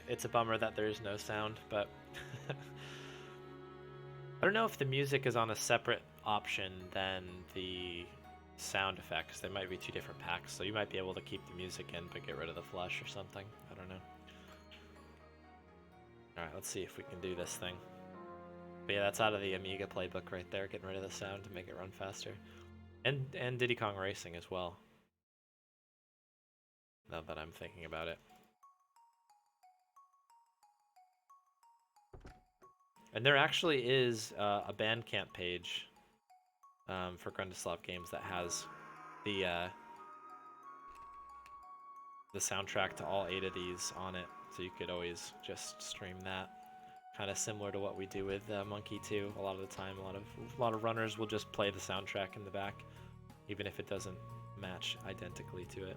it's a bummer that there is no sound, but I don't know if the music is on a separate option than the sound effects. They might be two different packs, so you might be able to keep the music in but get rid of the flush or something. I don't know. Alright, let's see if we can do this thing. But yeah, that's out of the Amiga playbook right there, getting rid of the sound to make it run faster. And Diddy Kong Racing as well. Now that I'm thinking about it. And there actually is a Bandcamp page for Grundislav Games that has the soundtrack to all 8 of these on it, so you could always just stream that. Kind of similar to what we do with Monkey 2. A lot of the time, a lot of runners will just play the soundtrack in the back, even if it doesn't match identically to it.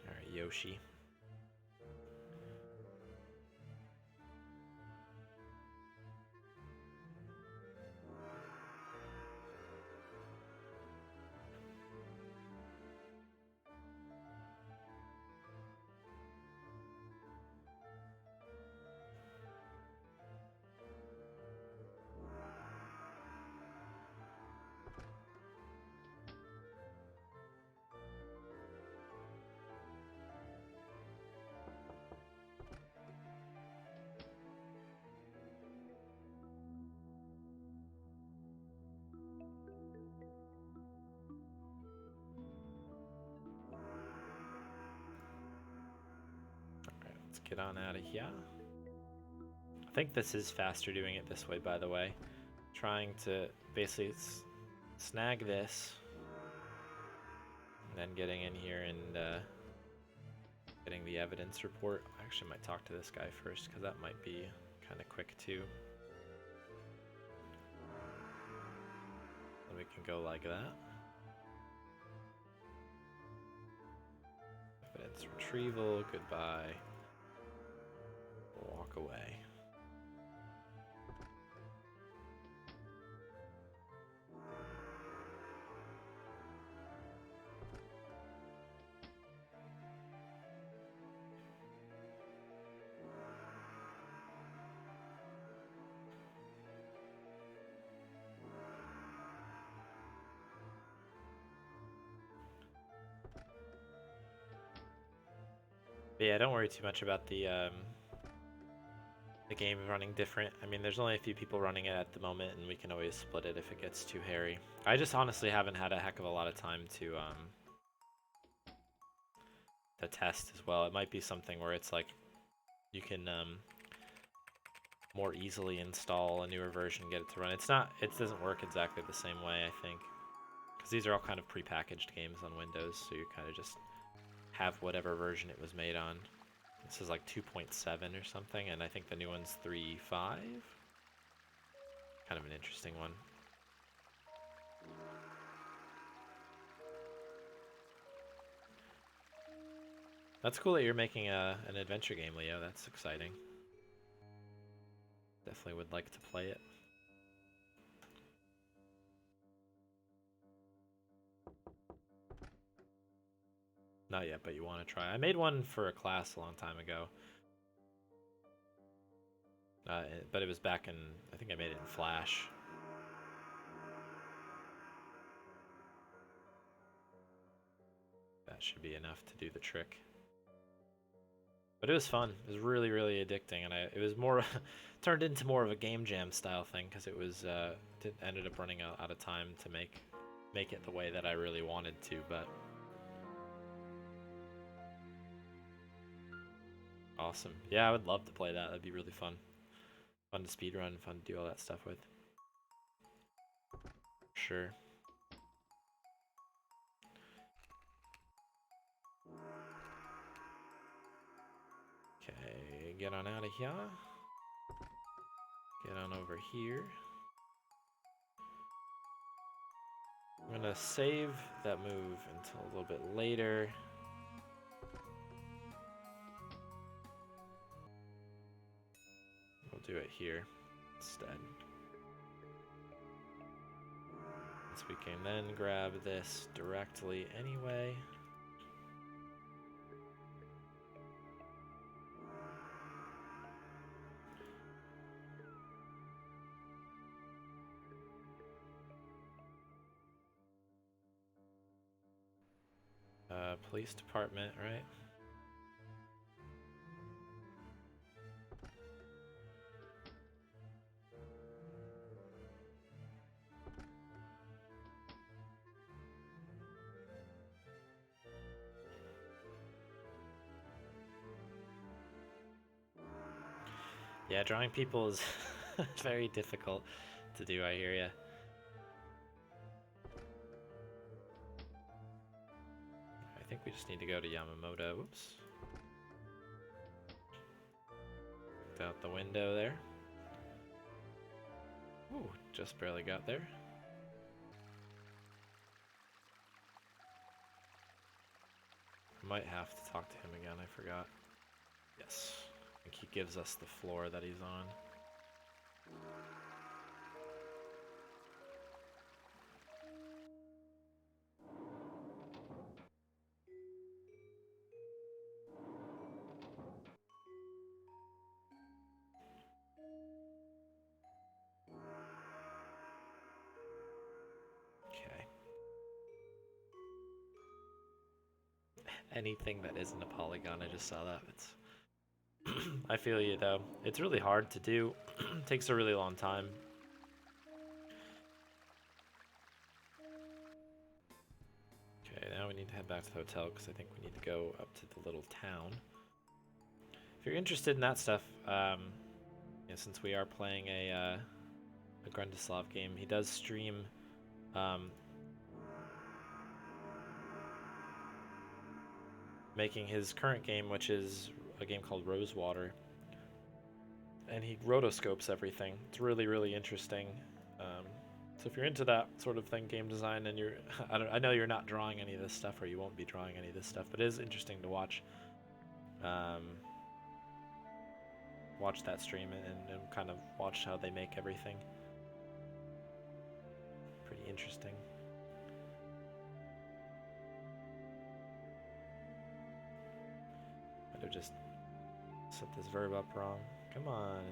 All right, Yoshi. Let's get on out of here. I think this is faster doing it this way, by the way. Trying to basically snag this, and then getting in here and getting the evidence report. I actually might talk to this guy first, because that might be kind of quick too. Then we can go like that. Evidence retrieval, goodbye. Walk away. But yeah, don't worry too much about the game running different. I mean, there's only a few people running it at the moment, and we can always split it if it gets too hairy. I just honestly haven't had a heck of a lot of time to test as well. It might be something where it's like you can more easily install a newer version, get it to run. It doesn't work exactly the same way, I think, because these are all kind of prepackaged games on Windows, so you kind of just have whatever version it was made on. This is like 2.7 or something, and I think the new one's 3.5. Kind of an interesting one. That's cool that you're making an adventure game, Leo. That's exciting. Definitely would like to play it. Not yet, but you want to try. I made one for a class a long time ago. But it was back in, I think I made it in Flash. That should be enough to do the trick. But it was fun. It was really, really addicting, and it was more turned into more of a game jam style thing, because it was it ended up running out of time to make it the way that I really wanted to. But awesome. Yeah, I would love to play that. That'd be really fun. Fun to speedrun, fun to do all that stuff with. Sure. Okay, get on out of here. Get on over here. I'm gonna save that move until a little bit later. We'll do it here instead. Since we can then grab this directly anyway. Police department, right? Yeah, drawing people is very difficult to do, I hear ya. I think we just need to go to Yamamoto. Oops. Looked out the window there. Ooh, just barely got there. I might have to talk to him again, I forgot. Yes. I think he gives us the floor that he's on. Okay. Anything that isn't a polygon, I just saw that. It's I feel you though. It's really hard to do. It takes a really long time. Okay, now we need to head back to the hotel because I think we need to go up to the little town. If you're interested in that stuff, yeah, since we are playing a Grundislav game, he does stream making his current game, which is a game called Rosewater, and he rotoscopes everything. It's really, really interesting. So if you're into that sort of thing, game design, and you're, I know you're not drawing any of this stuff, or you won't be drawing any of this stuff, but it is interesting to watch. Watch that stream and kind of watch how they make everything. Pretty interesting. Might have just set this verb up wrong. Come on,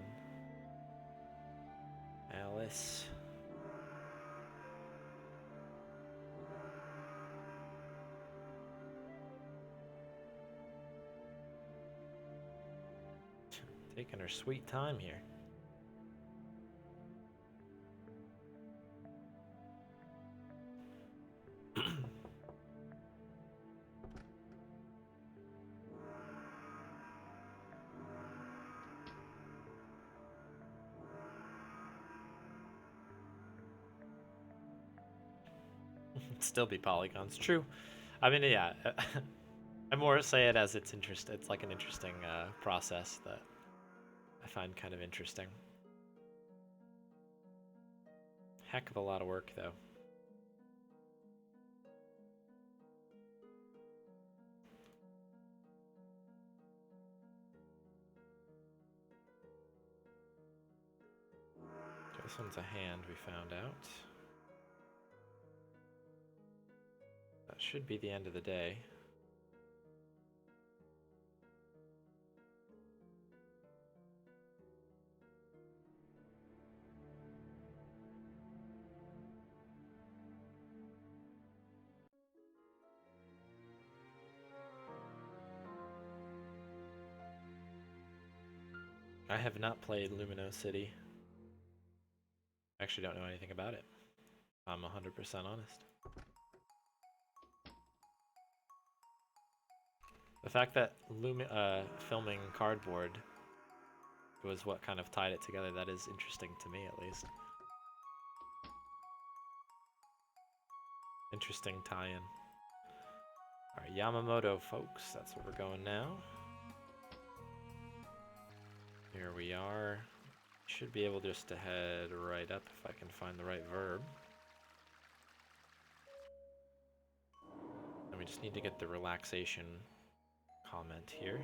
Alice. Taking her sweet time here. Still be polygons. True. I mean, yeah. I more say it as it's like an interesting process that I find kind of interesting. Heck of a lot of work, though. This one's a hand, we found out. That should be the end of the day. I have not played Lumino City. I actually don't know anything about it. I'm 100% honest. The fact that filming cardboard was what kind of tied it together, that is interesting to me, at least. Interesting tie-in. Alright, Yamamoto, folks. That's where we're going now. Here we are. Should be able just to head right up if I can find the right verb. And we just need to get the relaxation comment here.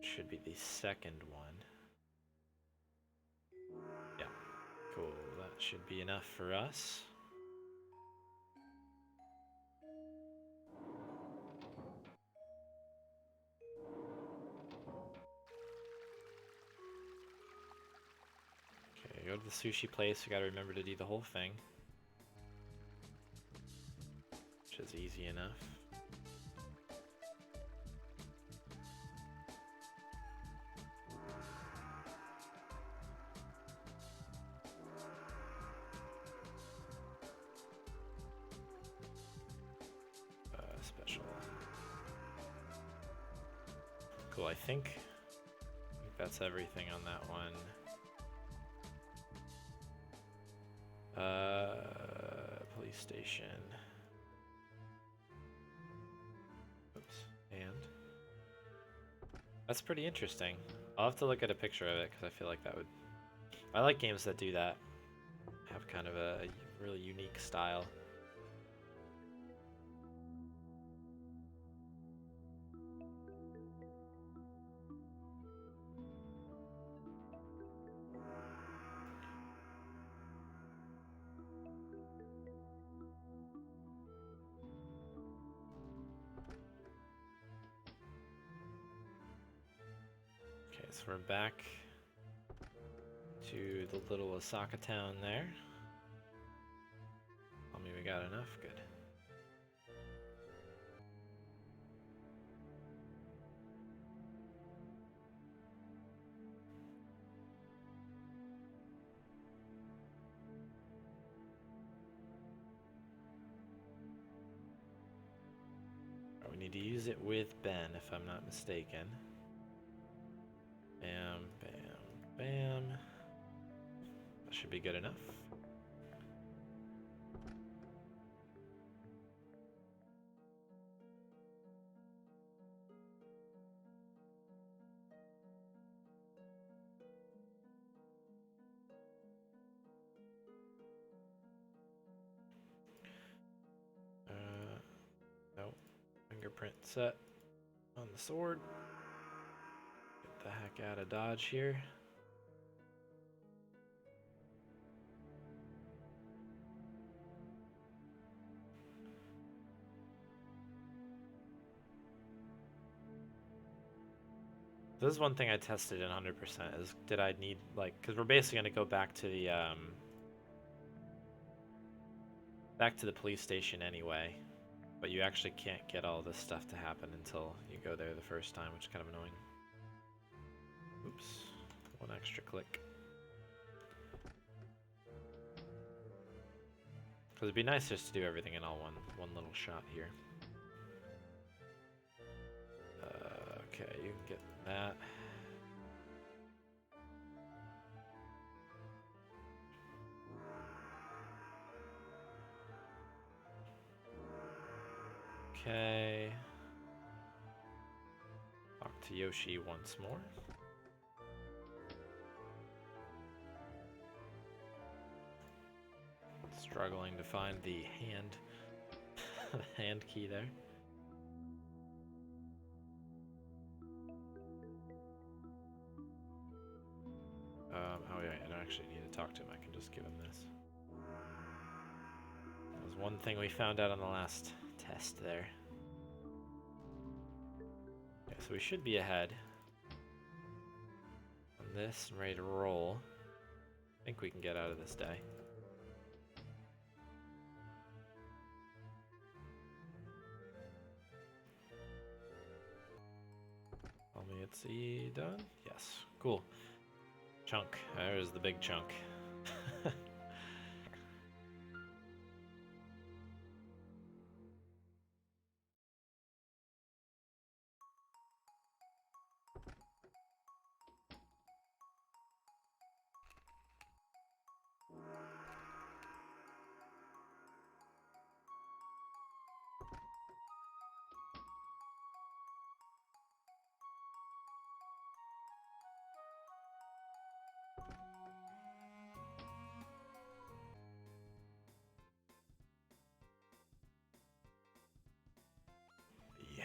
Should be the second one. Yeah, cool. That That should be enough for us. Okay, go to the sushi place. We gotta remember to do the whole thing. Which is easy enough. Special. Cool, I think that's everything on that one. Police station. Oops. And that's pretty interesting. I'll have to look at a picture of it because I feel like that would... I like games that do that. Have kind of a really unique style. So we're back to the little Osaka town there. Tell me we got enough? Good. We need to use it with Ben, if I'm not mistaken. Bam, bam, bam. That should be good enough. No. Fingerprint set on the sword. Get the heck out of Dodge here. This is one thing I tested in 100% is did I need, like, because we're basically going to go back to the police station anyway, but you actually can't get all this stuff to happen until you go there the first time, which is kind of annoying. Oops, one extra click. Because it'd be nice just to do everything in all one little shot here. Okay, you can get that. Okay. Talk to Yoshi once more. Struggling to find the hand key there. Oh yeah, I don't actually need to talk to him. I can just give him this. That was one thing we found out on the last test there. Okay, so we should be ahead on this and ready to roll. I think we can get out of this day. Tell me it's done? Yes. Cool. Chunk. There's the big chunk.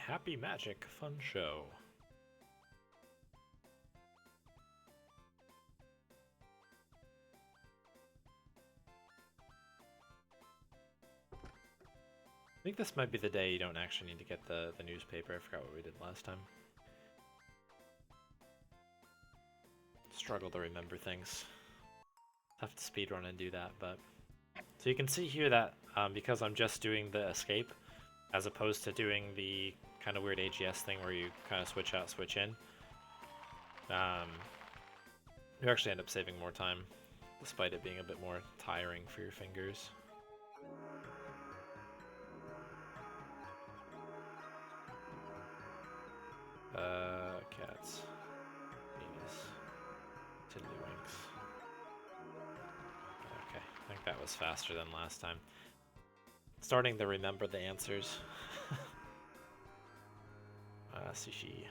Happy Magic Fun Show. I think this might be the day you don't actually need to get the newspaper. I forgot what we did last time. Struggle to remember things. Tough to speedrun and do that, but... So you can see here that because I'm just doing the escape, as opposed to doing the kind of weird AGS thing where you kind of switch out, switch in, you actually end up saving more time, despite it being a bit more tiring for your fingers. Cats. Penis. Tiddlywinks. Okay, I think that was faster than last time. Starting to remember the answers. Sushi.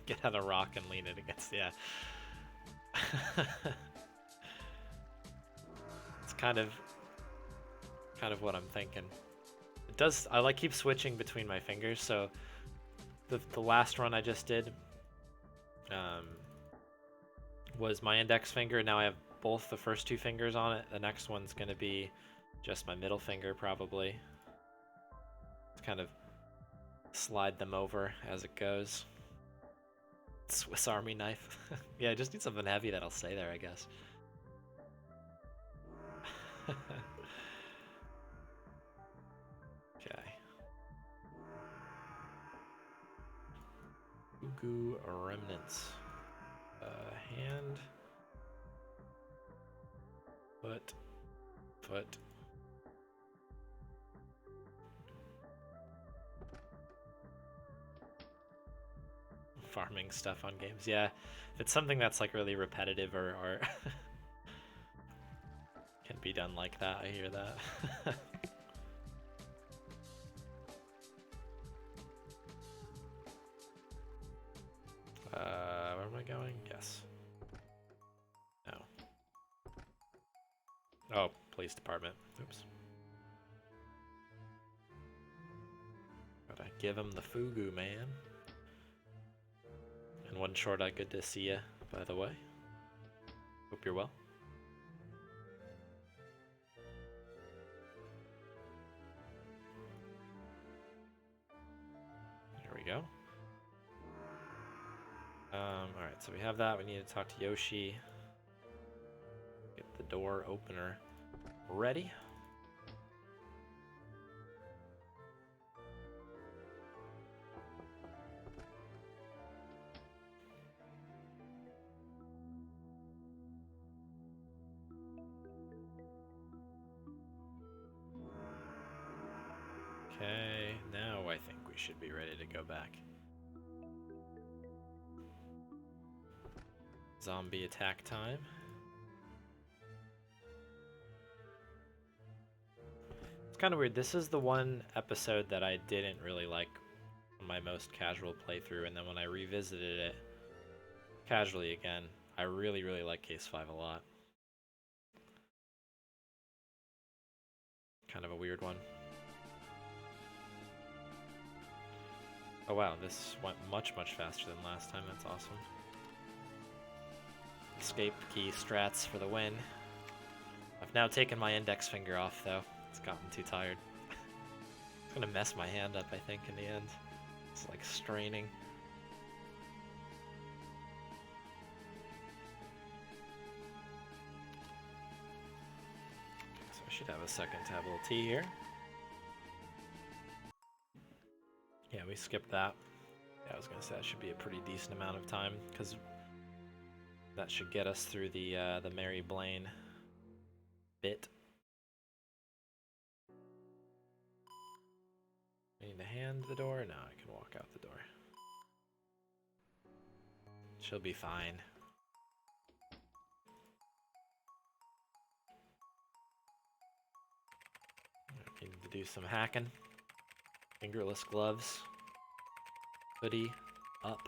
Get out a rock and lean it against, yeah. It's kind of what I'm thinking. It does, I keep switching between my fingers, so the last run I just did was my index finger. Now I have both the first two fingers on it. The next one's gonna be just my middle finger, probably. Just kind of slide them over as it goes. Swiss Army knife. Yeah, I just need something heavy that'll stay there, I guess. Okay. Ugu remnants. Hand. Foot. Farming stuff on games. Yeah, if it's something that's like really repetitive or can be done like that, I hear that. Where am I going? Yes. No. Oh, police department. Oops. Gotta give him the fugu, man. And one short, good to see ya, by the way. Hope you're well. There we go. Alright, so we have that. We need to talk to Yoshi. Get the door opener ready. Okay, now I think we should be ready to go back. Zombie attack time. It's kind of weird. This is the one episode that I didn't really like on my most casual playthrough, and then when I revisited it casually again, I really, really like Case 5 a lot. Kind of a weird one. Oh wow, this went much, much faster than last time. That's awesome. Escape key strats for the win. I've now taken my index finger off, though. It's gotten too tired. It's gonna mess my hand up, I think, in the end. It's like straining. Okay, so I should have a second to have a little tea here. Yeah, we skipped that. Yeah, I was gonna say that should be a pretty decent amount of time, because that should get us through the Mary Blaine bit. I need to hand the door? No, I can walk out the door. She'll be fine. Need to do some hacking. Fingerless gloves. Hoodie up.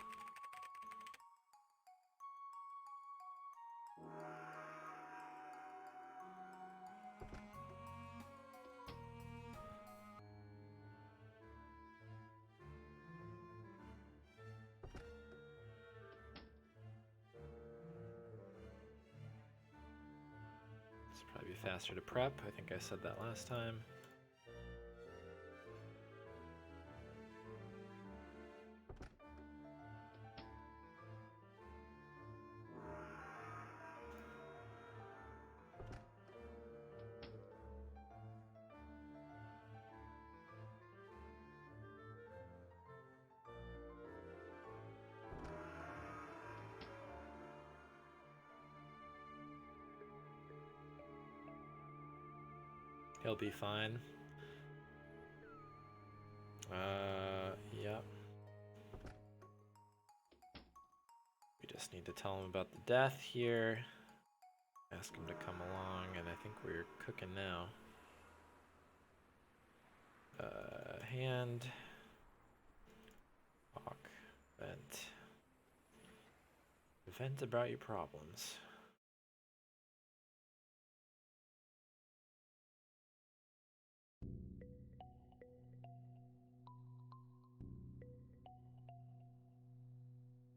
Probably be faster to prep. I think I said that last time. He'll be fine. Yep. We just need to tell him about the death here. Ask him to come along, and I think we're cooking now. Hand. Talk. Vent. Vent about your problems.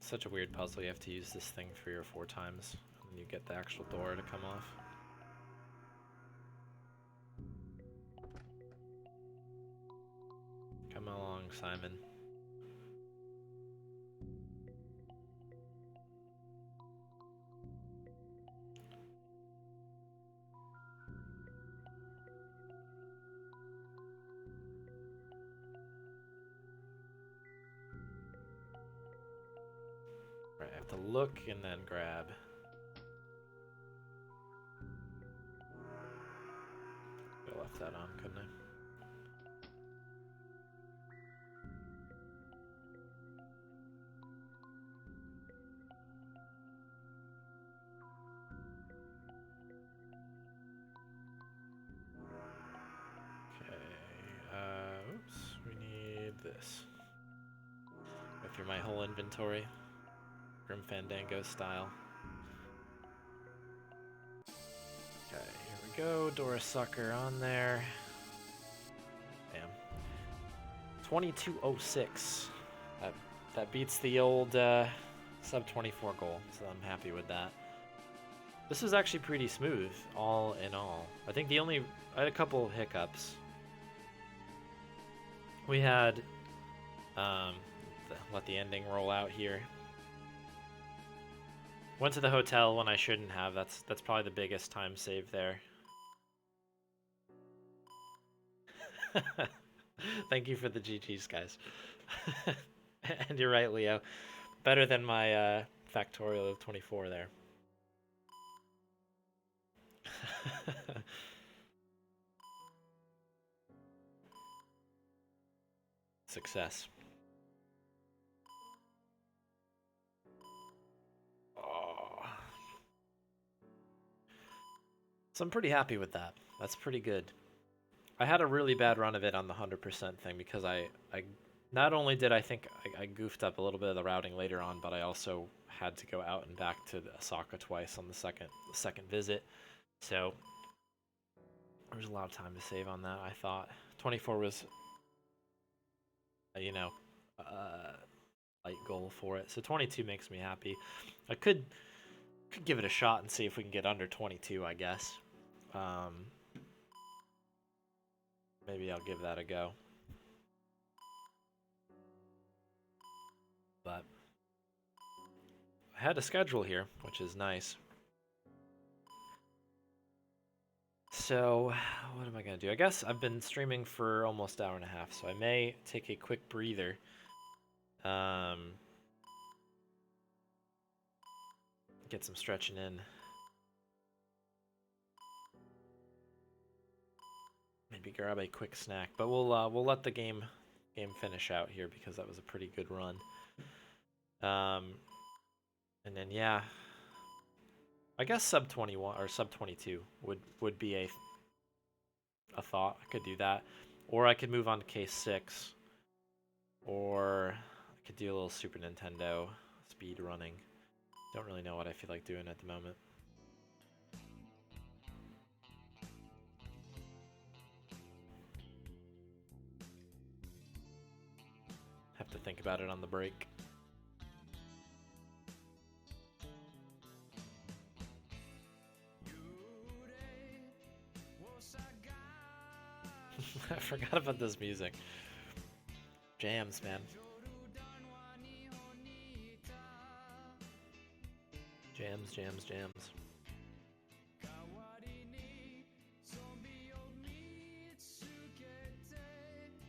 Such a weird puzzle. You have to use this thing 3 or 4 times, and you get the actual door to come off. Come along, Simon. Right, I have to look and then grab. I left that on, couldn't I? Oops, we need this. Go through my whole inventory, Grim Fandango style. Okay, here we go, Dora Sucker on there. Damn. 2206. That beats the old sub 24 goal, so I'm happy with that. This was actually pretty smooth, all in all. I think I had a couple hiccups. We had, let the ending roll out here. Went to the hotel when I shouldn't have. That's probably the biggest time save there. Thank you for the GGs, guys. And you're right, Leo. Better than my factorial of 24 there. Success. Oh. So I'm pretty happy with that. That's pretty good. I had a really bad run of it on the 100% thing because I not only did I think I goofed up a little bit of the routing later on, but I also had to go out and back to Osaka twice on the second visit. So there was a lot of time to save on that, I thought. 24 was, light goal for it. So 22 makes me happy. I could give it a shot and see if we can get under 22, I guess. Maybe I'll give that a go. But I had a schedule here, which is nice. So what am I going to do? I guess I've been streaming for almost an hour and a half, so I may take a quick breather. Get some stretching in. Maybe grab a quick snack, but we'll let the game finish out here because that was a pretty good run. And then yeah, I guess sub 21 or sub 22 would be a thought. I could do that, or I could move on to case 6, or I could do a little Super Nintendo speed running. Don't really know what I feel like doing at the moment. Have to think about it on the break. I forgot about this music. Jams, man. Jams, jams, jams.